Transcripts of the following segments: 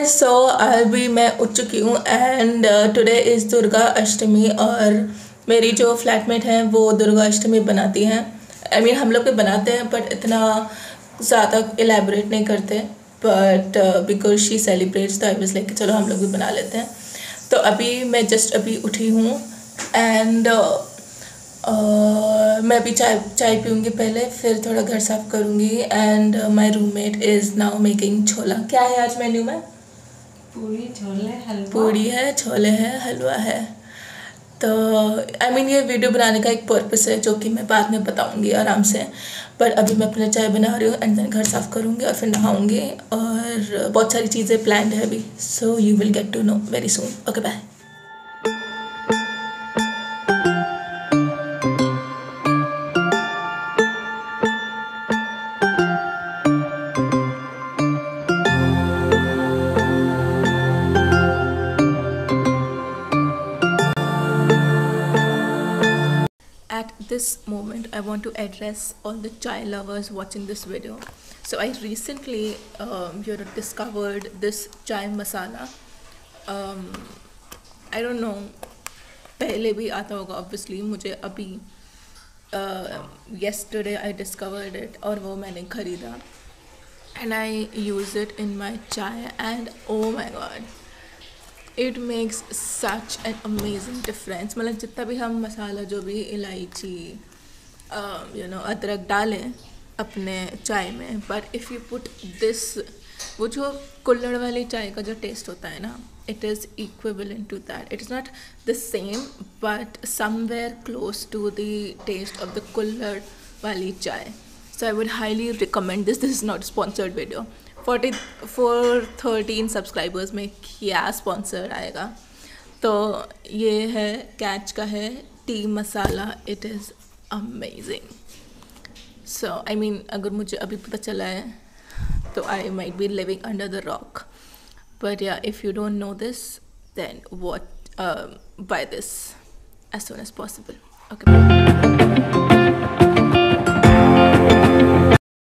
सो अभी मैं उठ चुकी हूँ and today is Durga Ashtami और मेरी जो फ्लैटमेट हैं वो दुर्गा अष्टमी बनाती हैं। आई मीन हम लोग भी बनाते हैं बट इतना ज़्यादा एलेबरेट नहीं करते, बट बिकॉज शी सेलिब्रेट्स तो आई वाज लाइक चलो हम लोग भी बना लेते हैं। तो अभी मैं जस्ट अभी उठी हूँ एंड मैं भी चाय पीऊँगी पहले, फिर थोड़ा घर साफ़ करूँगी and my roommate is now making छोला। क्या है आज मेन्यू में? पूरी छोले हलवा। पूरी है, छोले है, हलवा है। तो आई मीन ये वीडियो बनाने का एक पर्पस है जो कि मैं बाद में बताऊँगी आराम से, पर अभी मैं अपने चाय बना रही हूँ एंड देन घर साफ़ करूँगी और फिर नहाऊँगी और बहुत सारी चीज़ें प्लान्ड है अभी। So you will get to know very soon. Okay bye. At this moment, I want to address all the chai lovers watching this video. So I recently, discovered this chai masala. I don't know, पहले भी आता होगा obviously, मुझे अभी yesterday I discovered it और वो मैंने ख़रीदा and I use it in my chai and oh my god, it makes such an amazing difference. मतलब जितना भी हम मसाला जो भी इलायची अदरक डालें अपने चाय में, but if you put this, वो जो कुल्हड़ वाली चाय का जो टेस्ट होता है ना, it is equivalent to that. It is not the same but somewhere close to the test of the kulhad वाली chai. So I would highly recommend this is not sponsored video. 13 subscribers में क्या स्पॉन्सर आएगा। तो ये है कैच का है tea masala, it is amazing. So I mean अगर मुझे अभी पता चला है तो I might be living under the rock, but या if you don't know this then what buy this as soon as possible. Okay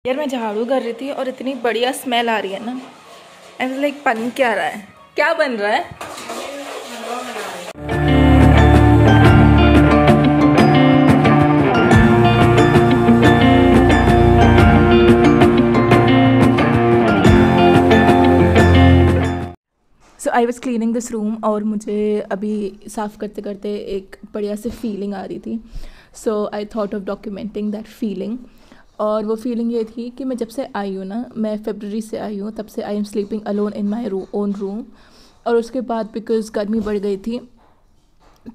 यार, मैं झाड़ू कर रही थी और इतनी बढ़िया स्मेल आ रही है ना, आई वाज लाइक बन क्या रहा है, क्या बन रहा है? So I was cleaning this room और मुझे अभी साफ़ करते करते एक बढ़िया सी फीलिंग आ रही थी। So I thought of documenting that feeling. और वो फीलिंग ये थी कि मैं जब से आई हूँ ना, मैं फरवरी से आई हूँ, तब से I am sleeping alone in my own room. और उसके बाद बिकॉज़ गर्मी बढ़ गई थी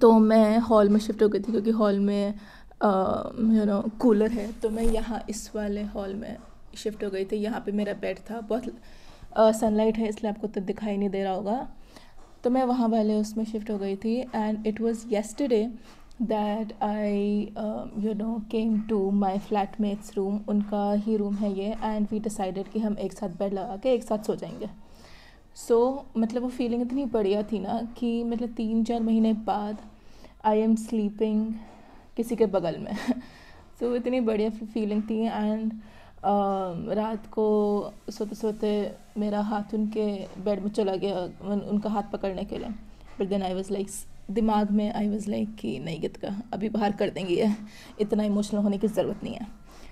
तो मैं हॉल में शिफ्ट हो गई थी, क्योंकि हॉल में कूलर है, तो मैं यहाँ इस वाले हॉल में शिफ्ट हो गई थी। यहाँ पे मेरा बेड था, बहुत सनलाइट है इसलिए आपको तो दिखाई नहीं दे रहा होगा, तो मैं वहाँ वाले उसमें शिफ्ट हो गई थी। And it was yesterday that I came to my flatmates room, उनका ही रूम है ये, and we decided कि हम एक साथ बेड लगा के एक साथ सो जाएंगे। सो मतलब वो फीलिंग इतनी बढ़िया थी ना कि मतलब 3-4 महीने बाद आई एम स्लीपिंग किसी के बगल में तो इतनी बढ़िया फीलिंग थी। एंड रात को सोते सोते मेरा हाथ उनके बेड में चला गया, उनका हाथ पकड़ने के लिए, but then I was like, दिमाग में आई वाज लाइक कि नहीं गीत का अभी बाहर कर देंगे, ये इतना इमोशनल होने की ज़रूरत नहीं है।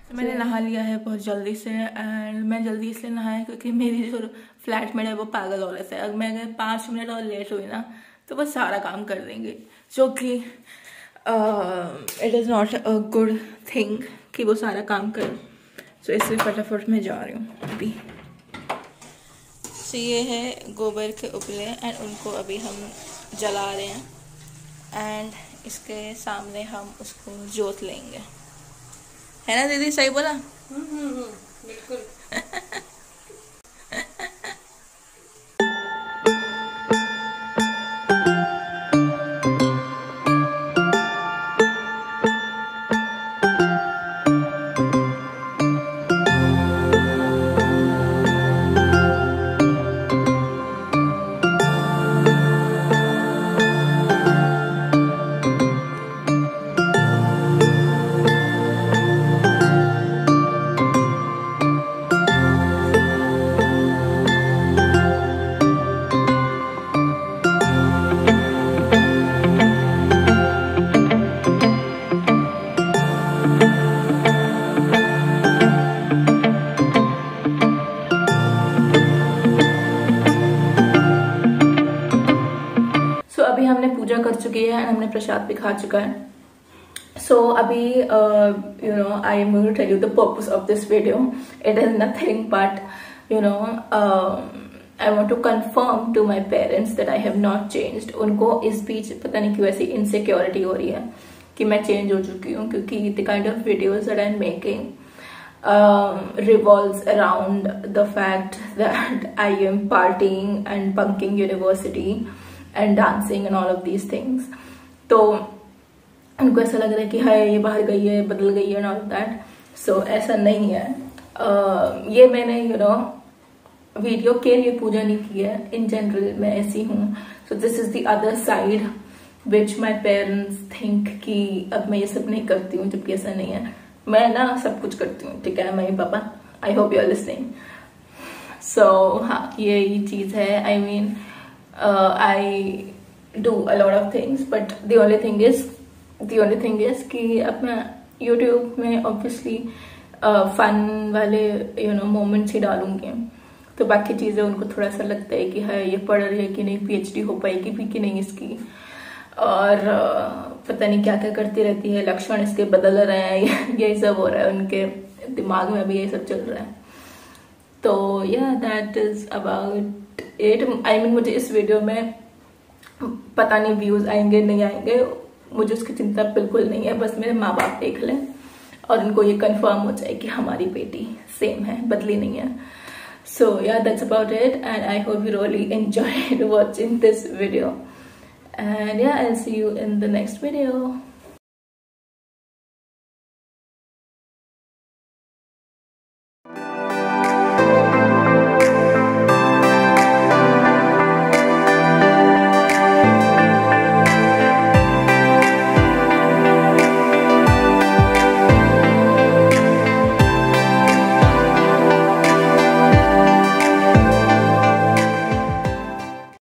तो मैंने नहा लिया है बहुत जल्दी से, एंड मैं जल्दी इसलिए नहाया क्योंकि मेरी जो फ्लैटमेट है वो पागल हो रहे थे। अगर मैं 5 मिनट और लेट हुई ना तो वो सारा काम कर देंगे, जो कि it is not a good thing कि वो सारा काम करें। सो इसलिए फटाफट मैं जा रही हूँ अभी। सो ये है गोबर के उपले एंड उनको अभी हम जला रहे हैं एंड इसके सामने हम उसको जोत लेंगे, है ना दीदी? सही बोला? बिल्कुल। हमने पूजा कर चुकी है एंड हमने प्रसाद भी खा चुका है. So अभी I am going to tell you the purpose of this video. It is nothing but I want to confirm to my parents that I have not changed. उनको इस बीच पता नहीं क्यों ऐसी insecurity हो रही है कि मैं change हो चुकी हूँ, क्योंकि the kind of videos that I'm making revolves around the fact that I am partying and bunking university and dancing and all of these things. तो उनको ऐसा लग रहा है कि हाय ये बाहर गई है, बदल गई है, and all of that. So ऐसा नहीं है. ये मैंने वीडियो के लिए पूजा नहीं की है. इन जनरल मैं ऐसी हूँ. So this is the other side which my parents think कि अब मैं ये सब नहीं करती हूँ, जबकि ऐसा नहीं है. मैं ना सब कुछ करती हूँ, ठीक है mummy papa. I hope you are listening. So हाँ, यही चीज है. I mean I do a lot of things, but the only thing is कि अब मैं यूट्यूब में ऑब्वियसली फन वाले मोमेंट्स ही डालूंगी. तो बाकी चीजें उनको थोड़ा सा लगता है कि है ये पढ़ रही है कि नहीं, PhD हो पाएगी भी कि नहीं इसकी, और पता नहीं क्या क्या करती रहती है, लक्षण इसके बदल रहे हैं, यही सब हो रहा है उनके दिमाग में, अभी यही सब चल रहा है. तो या that is about it. I mean मुझे इस वीडियो में पता नहीं व्यूज आएंगे नहीं आएंगे, मुझे उसकी चिंता बिल्कुल नहीं है. बस मेरे माँ बाप देख लें और उनको ये कंफर्म हो जाए कि हमारी बेटी सेम है, बदली नहीं है. So yeah, that's about it, and I hope you really enjoyed watching this video, and yeah, I'll see you in the next video.